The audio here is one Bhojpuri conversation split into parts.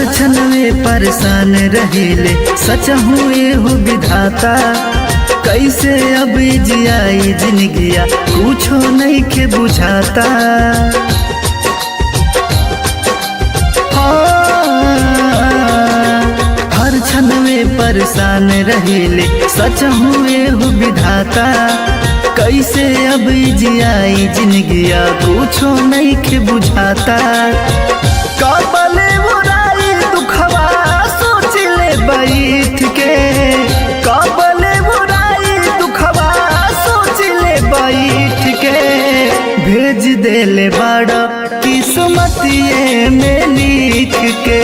क्षण में परेशान रहिले सच हुए हो विधाता। कैसे अब जियाई जिंदगिया कुछो नहीं के बुझाता। हर क्षण में परेशान रहिले सच हुए हो विधाता। कैसे अब जियाई जिंदगिया कुछो नहीं के बुझाता। कबले बुराई दुखवा सोच ले बैठ के, कबले बुराई दुखवा सोच ले बैठ के। भेज देले बड़ा किस्मतिए में लिख के,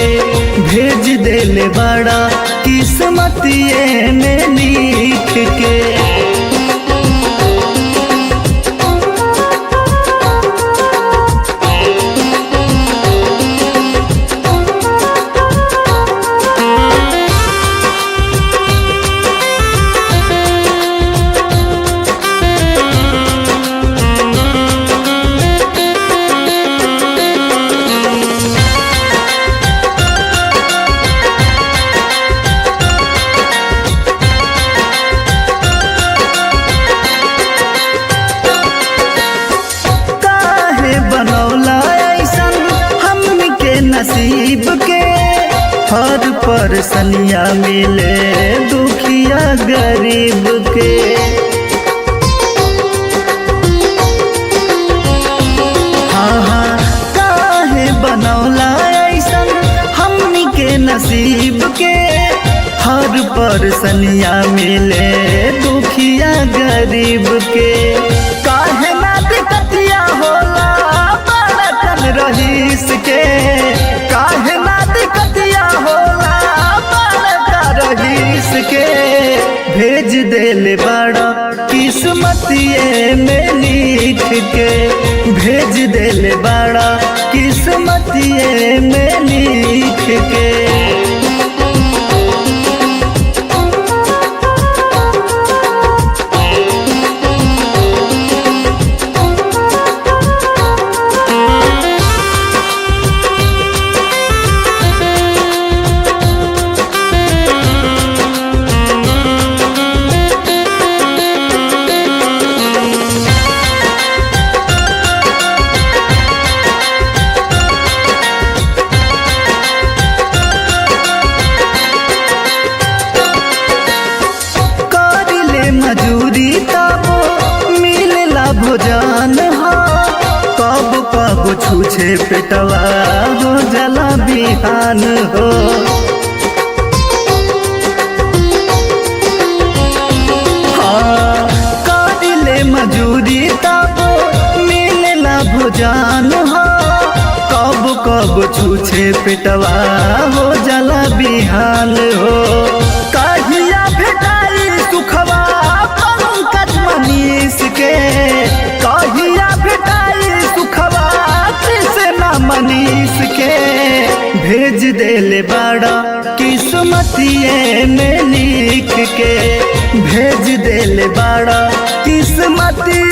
भेज देले बड़ा किस्मतिए में लिख के। नसीब के हर परसनिया मिले दुखिया गरीब के। हाँ काहे बनौला ऐसन हमनी के नसीब के। हर परसनिया मिले दुखिया गरीब के। काहे ना दिक्कतिया होला बड़कन रहीस के, काहे ना दिक्कतिया होला बड़का रहीस के। भेज देले बड़ा किस्मतिए में लिख के, भेज देले बड़ा किस्मतिए में लिख के। मजूरी तब मिलला भोजन हो, कब कब छूछे पेटवा हो जला बिहान हो। हाँ करिले मजूरी तब मिलला भोजन हो, कब कब छूछे पेटवा हो जला बिहान हो। कहिया भेटाई सुखवा पंकज मनीष के, कहिया भेटाई सुखवा कृष्णा मनीष के। भेज देले बड़ा किस्मतिए में लिख के, भेज देले बड़ा किस्मतिए